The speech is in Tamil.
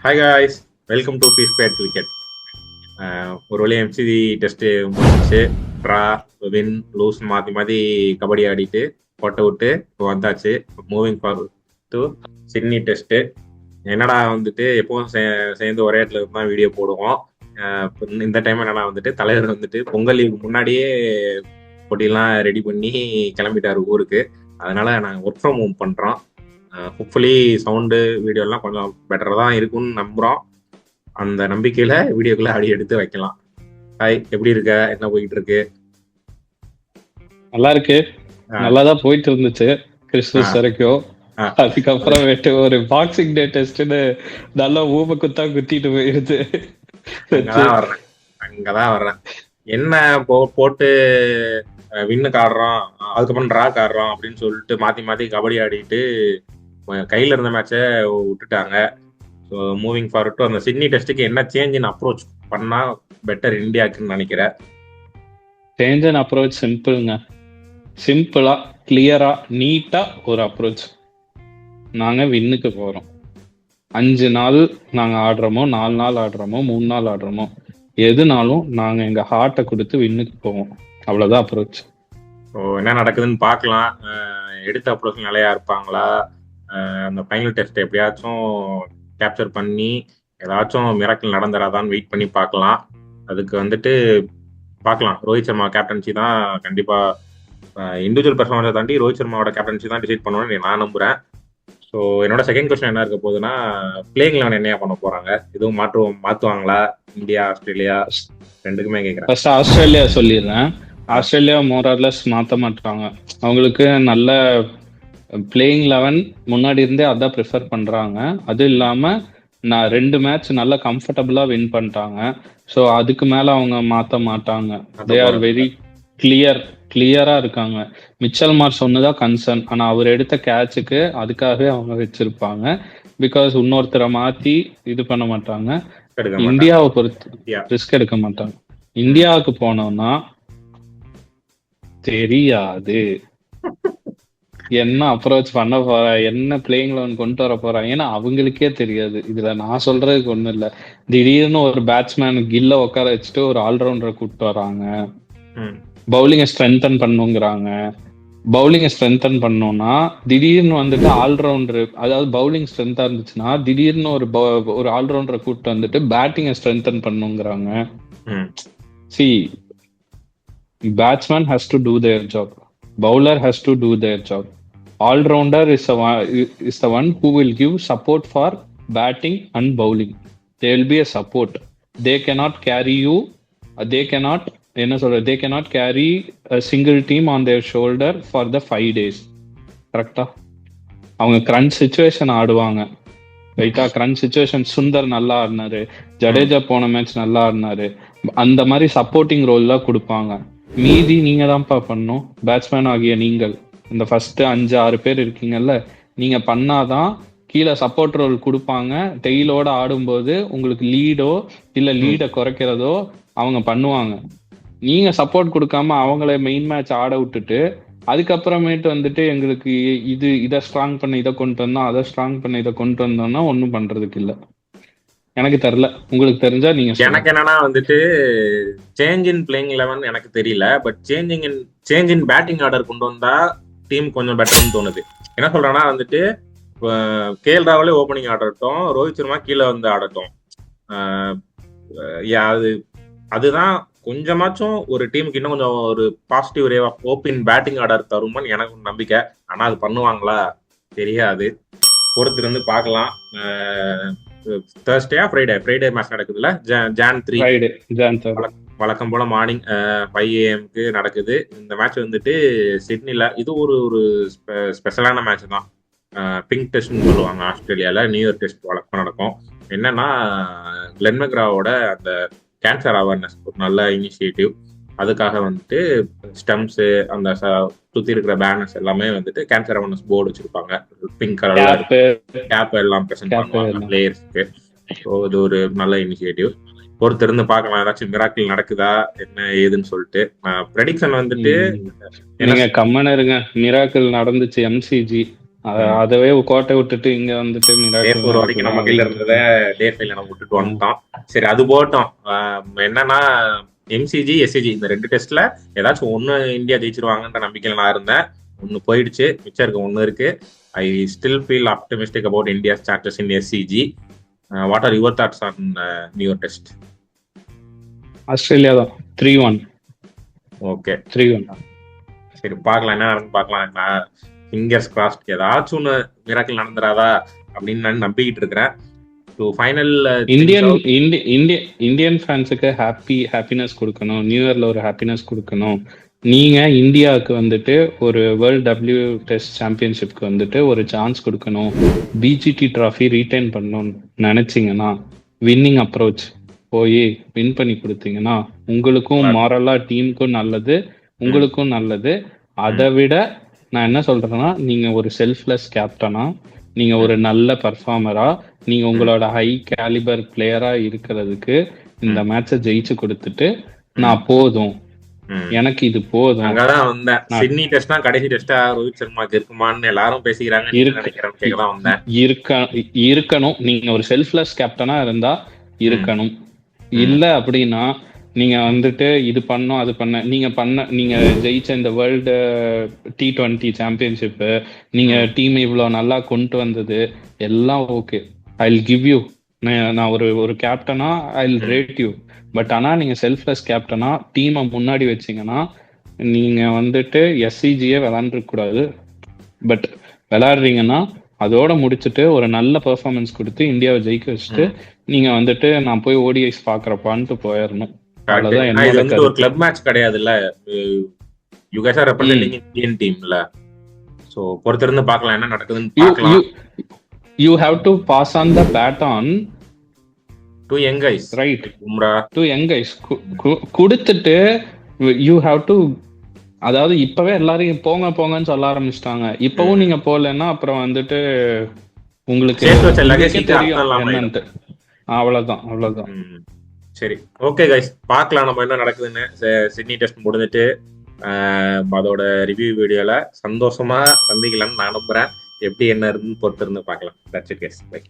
Hi guys, welcome to B square cricket. ஒரு வழியாக எம்சிடி டெஸ்ட்டு முடிஞ்சிச்சு. ட்ரா, வின், லூஸ் மாற்றி மாற்றி கபடி ஆடிட்டு போட்ட விட்டு இப்போ வந்தாச்சு. Moving forward to Sydney test. என்னடா வந்துட்டு எப்போவும் சேர்ந்து ஒரே இடத்துல தான் வீடியோ போடுவோம். இந்த டைம் என்னடா வந்துட்டு தலைவர் வந்துட்டு பொங்கல் லீவுக்கு முன்னாடியே போட்டியெல்லாம் ரெடி பண்ணி கிளம்பிட்டாரு ஊருக்கு. அதனால நாங்கள் ஒர்க் ஃப்ரம் ஹோம் பண்ணுறோம். ஹோப்ஃபுல்லி சவுண்டு வீடியோலாம் கொஞ்சம் பெட்டராக தான் இருக்கும்னு நம்புகிறோம். அந்த நம்பிக்கையில் வீடியோக்குள்ளே அடி எடுத்து வைக்கலாம். ஹாய், எப்படி இருக்க? என்ன போயிட்டு இருக்கு? நல்லா இருக்கு. நல்லாதான் போயிட்டு இருந்துச்சு கிறிஸ்துமஸ் வரைக்கும். அதுக்கப்புறம் ஒரு பாக்ஸிங் டே டெஸ்ட்னு நல்லா ஊம குத்தா குத்திட்டு போயிடுது. அங்கதான் வர்றேன். என்ன போட்டு வின்னுக்கு ஆடுறோம், அதுக்கப்புறம் ட்ராக் ஆடுறோம் அப்படின்னு சொல்லிட்டு மாத்தி மாத்தி கபடி ஆடிட்டு கையில இருந்த மேட்சை விட்டுட்டாங்க. ஸோ மூவிங் ஃபார்வர்ட் டு அந்த சிட்னி டெஸ்ட்டுக்கு என்ன சேஞ்ச் இன் அப்ரோச் பண்ணா பெட்டர் இந்தியாவுக்குன்னு நினைக்கிறேன்? சேஞ்ச் இன் அப்ரோச் சிம்பிள்ங்க. சிம்பிளா, கிளியரா, நீட்டா ஒரு அப்ரோச். நாங்க வின்னுக்கு போறோம். 5 நாள் நாங்க ஆடுறோமோ, 4 நாள் ஆடுறோமோ, 3 நாள் ஆடுறோமோ, எதுனாலும் நாங்க எங்க ஹார்ட்டை கொடுத்து வின்னுக்கு போவோம். அவ்வளவுதான் அப்ரோச். ஸோ என்ன நடக்குதுன்னு பார்க்கலாம். எடுத்த அப்ரோச் நிலையா இருப்பாங்களா? அந்த ஃபைனல் டெஸ்ட் எப்படியாச்சும் கேப்சர் பண்ணி ஏதாச்சும் மிராக்கிள் நடந்துடாதான்னு வெயிட் பண்ணி பார்க்கலாம். அதுக்கு வந்துட்டு பார்க்கலாம். ரோஹித் சர்மா கேப்டன்சி தான் கண்டிப்பாக இண்டிவிஜுவல் பெர்ஃபார்மன்ஸை தாண்டி ரோஹித் சர்மாவோட கேப்டன்சி தான் டிசைட் பண்ணுவேன்னு நான் நம்புகிறேன். ஸோ என்னோட செகண்ட் கொஸ்டின் என்ன இருக்க போகுதுன்னா, பிளேயிங் 11 என்னையா பண்ண போகிறாங்க? எதுவும் மாற்றுவாங்களா? இந்தியா, ஆஸ்திரேலியா ரெண்டுக்குமே கேட்குறேன். ஃபர்ஸ்ட் ஆஸ்திரேலியா சொல்லிடுறேன். ஆஸ்திரேலியா மோரார்லெஸ் மாற்ற மாட்டாங்க. அவங்களுக்கு நல்ல பிளேயிங் 11 முன்னாடி இருந்தே அதான் ப்ரிஃபர் பண்றாங்க. அது இல்லாம நான் 2 மேட்ச் நல்லா கம்ஃபர்டபுளா வின் பண்ணிட்டாங்க. ஸோ அதுக்கு மேல அவங்க மாற்ற மாட்டாங்க. தே ஆர் வெரி கிளியரா இருக்காங்க. மிச்சல் மார்ஷ் ஒண்ணுதான் கன்சர்ன். ஆனா அவர் எடுத்த கேட்சுக்கு அதுக்காகவே அவங்க வச்சிருப்பாங்க. பிகாஸ் இன்னொருத்தரை மாத்தி இது பண்ண மாட்டாங்க. இந்தியாவை பொறுத்து ரிஸ்க் எடுக்க மாட்டாங்க. இந்தியாவுக்கு போனோம்னா தெரியாது என்ன அப்ரோச் பண்ண போற, என்ன பிளேயிங் 11 கொண்டு வர போறாங்க, ஏன்னா அவங்களுக்கே தெரியாது. இதுல நான் சொல்றதுக்கு ஒண்ணும் இல்ல. திடீர்னு ஒரு பேட்ஸ்மேன் கில்ல உட்கார வச்சுட்டு ஒரு ஆல்ரவுண்டரை கூப்பிட்டு வராங்க. பவுலிங்கை ஸ்ட்ரென்தன் பண்ணுங்கிறாங்க. பவுலிங்கை ஸ்ட்ரென்தன் பண்ணோம்னா திடீர்னு வந்துட்டு ஆல்ரவுண்டர், அதாவது பவுலிங் ஸ்ட்ரென்த்தா இருந்துச்சுன்னா திடீர்னு ஒரு ஆல்ரவுண்டரை கூப்பிட்டு வந்துட்டு பேட்டிங்கை ஸ்ட்ரென்தன் பண்ணுங்கிறாங்க. See, batsman has to do their job. Bowler has to do their job. All-rounder is the one who will give support for batting and bowling. There will be a support. They cannot carry you. They cannot carry a single team on their shoulder for the 5 days. கரெக்டா? அவங்க கிரன்ச் சிச்சுவேஷன் ஆடுவாங்க. ரைட்டா? கிரன்ச் சிச்சுவேஷன் சுந்தர் நல்லா ஆடினாரு, ஜடேஜா போன மேட்ச் நல்லா ஆடினாரு. அந்த மாதிரி சப்போர்ட்டிங் ரோல் தான் கொடுப்பாங்க. மீதி நீங்க தான்ப்பா பண்ணும். பேட்ஸ்மேன் ஆகிய நீங்கள் இந்த ஃபர்ஸ்ட் 5-6 பேர் இருக்கீங்கல்ல, நீங்க பண்ணாதான் கீழே சப்போர்ட் ரோல் கொடுப்பாங்க. டெய்லோட ஆடும்போது உங்களுக்கு லீடோ இல்ல லீடை குறைக்கிறதோ அவங்க பண்ணுவாங்க. நீங்க சப்போர்ட் கொடுக்காம அவங்கள மெயின் மேட்ச் ஆட விட்டுட்டு அதுக்கப்புறமேட்டு வந்துட்டு எங்களுக்கு இதை ஸ்ட்ராங் பண்ண இதை கொண்டு வந்தோம், அதை ஸ்ட்ராங் பண்ண இதை கொண்டு வந்தோம்னா ஒன்றும் பண்றதுக்கு இல்லை. எனக்கு தெரியல, உங்களுக்கு தெரிஞ்சா நீங்க. எனக்கு என்னன்னா வந்துட்டு சேஞ்ச் இன் பிளேயிங் 11 எனக்கு தெரியல. But change in batting order கொண்டு வந்தா டீம் கொஞ்சம் பெட்டர்னு தோணுது. என்ன சொல்றேன்னா வந்துட்டு கேஎல் ராகுலே ஓப்பனிங் ஆடட்டும், ரோஹித் சர்மா கீழே வந்து ஆடட்டும். அதுதான் கொஞ்சமாச்சும் ஒரு டீமுக்கு இன்னும் கொஞ்சம் ஒரு positive ray of hope in batting order தருமான்னு எனக்கு நம்பிக்கை. ஆனா அது பண்ணுவாங்களா தெரியாது. பொறுத்து வந்து பார்க்கலாம். Thursday ஃப்ரைடே மேட்ச் நடக்குதுல்ல, Jan 3 வழக்கம் போல மார்னிங் 5 AM நடக்குது. இந்த மேட்ச் வந்துட்டு சிட்னில. இது ஒரு ஸ்பெஷலான மேட்ச் தான். பிங்க் டெஸ்ட்னு சொல்லுவாங்க ஆஸ்திரேலியால. நியூ இயர் டெஸ்ட் வழக்கம் நடக்கும். என்னன்னா, கிளென் மெக்ராவோட அந்த கேன்சர் அவேர்னஸ் ஒரு நல்ல இனிஷியேட்டிவ். அதுக்காக வந்துட்டு ஸ்டம்ப்ஸு, அந்த சுற்றி இருக்கிற பேனர்ஸ் எல்லாமே வந்துட்டு கேன்சர் அவேர்னஸ் போர்டு வச்சிருப்பாங்க. பிங்க் கலர்ல கேப் எல்லாம் ப்ரெசென்ட் பண்ணுவாங்க பிளேயர்ஸ்க்கு. ஸோ இது ஒரு நல்ல இனிஷியேட்டிவ். பொறுத்திருந்து பார்க்கலாம் ஏதாச்சும் மிராக்கிள் நடக்குதா என்ன ஏதுன்னு சொல்லிட்டு. ப்ரெடிக்ஷன் வந்துட்டு நீங்க கம்மன் இருங்க. மிராக்கிள் நடந்துச்சு. எம்சிஜி அதவே கோட்டை விட்டுட்டு இங்க வந்துட்டு டே 4 வரைக்கும் நம்ம கையில இருந்ததை டே 5ல நம்ம விட்டுட்டு வந்துட்டோம். சரி அது போட்டோம். என்னன்னா எம்சிஜி எஸ்சிஜி இந்த 2 டெஸ்ட்ல ஏதாச்சும் ஒண்ணு இந்தியா ஜெயிச்சிருவாங்கன்ற நம்பிக்கையில நான் இருந்தேன். ஒன்னு போயிடுச்சு, மிச்சம் இருக்கு ஒன்னு இருக்கு. I still feel optimistic about India's chances in SCG. What are your thoughts on new test? Australia தான் 3-1. ஓகே 3-1. சரி பார்க்கலாம், என்ன நடந்து பார்க்கலாம். நான் ஃபிங்கர்ஸ் கிராஸ்ட் ஏதாச்சும் ஒன்று மிராக்கிள் நடந்துராதா அப்படின்னு நான் நம்பிக்கிட்டு இருக்கிறேன். டு ஃபைனல் இந்தியன் ஃபேன்ஸுக்கு ஹாப்பினஸ் கொடுக்கணும், நியூ இயர்ல ஒரு ஹாப்பினஸ் கொடுக்கணும். நீங்க இந்தியாவுக்கு வந்துட்டு ஒரு வேர்ல்ட் டபிள்யூ டெஸ்ட் சாம்பியன்ஷிப்க்கு வந்துட்டு ஒரு சான்ஸ் கொடுக்கணும், பிஜிடி ட்ராஃபி ரீடைன் பண்ணணும்னு நினைச்சீங்கன்னா வின்னிங் அப்ரோச் போய் வின் பண்ணி கொடுத்தீங்கன்னா உங்களுக்கும் மாரலா டீமுக்கும் நல்லது, உங்களுக்கும் நல்லது. அதை விட நான் என்ன சொல்றேன்னா, நீங்க ஒரு செல்ஃப்லெஸ் கேப்டனா, நீங்க ஒரு நல்ல பர்ஃபார்மரா, நீங்க உங்களோட ஹை கேலிபர் பிளேயரா இருக்கிறதுக்கு இந்த மேட்சை ஜெயிச்சு கொடுத்துட்டு நான் போதும், எனக்கு இது போதும். அங்கதான் வந்தேன். சிட்னி டெஸ்ட்னா கடைசி டெஸ்டா ரோஹித் சர்மாக்கு இருக்குமான்னு எல்லாரும் பேசிக்கிறாங்க. இருக்கணும். நீங்க ஒரு செல்ஃப்லெஸ் கேப்டனா இருந்தா இருக்கணும். இல்ல அப்படின்னா நீங்க வந்துட்டு இது பண்ணோம் அது நீங்க ஜெயிச்ச இந்த வேர்ல்டு T20 சாம்பியன்ஷிப், நீங்க டீம் இவ்வளவு நல்லா கொண்டு வந்தது எல்லாம் okay, I will give you. நான் ஒரு கேப்டனா I will rate you. But ஆனா நீங்க செல்ஃப்லெஸ் கேப்டனா டீமை முன்னாடி வச்சீங்கன்னா நீங்க வந்துட்டு எஸ்சிஜியே விளையாண்டுருக்க கூடாது. பட் விளையாடுறீங்கன்னா அதோட முடிச்சுட்டு ஒரு நல்ல பெர்ஃபார்மன்ஸ் கொடுத்து இந்தியாவை ஜெயிக்க வச்சுட்டு நீங்க வந்துட்டு நான் போய் ஓடிஐஸ் பாக்குறப்பான்ட்டு போயிடணும். ஒரு கிளப் மேட்ச் கிடையாதுல்ல, you guys are representing Indian டீம்ல. சோ பொறுத்திருந்து பார்க்கலாம் என்ன நடக்குதுன்னு பார்க்கலாம். You have to pass on the baton to young guys, right? Bumrah to young guys கொடுத்துட்டு யூ ஹேவ் டு, அதாவது இப்பவே எல்லாரையும் போங்க போங்கன்னு சொல்ல ஆரம்பிச்சிட்டாங்க. இப்பவும் நீங்க போகலன்னா அப்புறம் வந்துட்டு உங்களுக்கு தெரியும் என்னன்ட்டு. அவ்வளவுதான். சரி ஓகே கைஸ், பார்க்கலாம் நம்ம என்ன நடக்குதுன்னு. சிட்னி டெஸ்ட் முடிஞ்சிட்டு அதோட ரிவ்யூ வீடியோல சந்தோஷமா சந்திக்கலாம்னு நான் நம்புறேன். எப்படி என்ன இருந்து பொறுத்திருந்து பார்க்கலாம். That's it guys, by.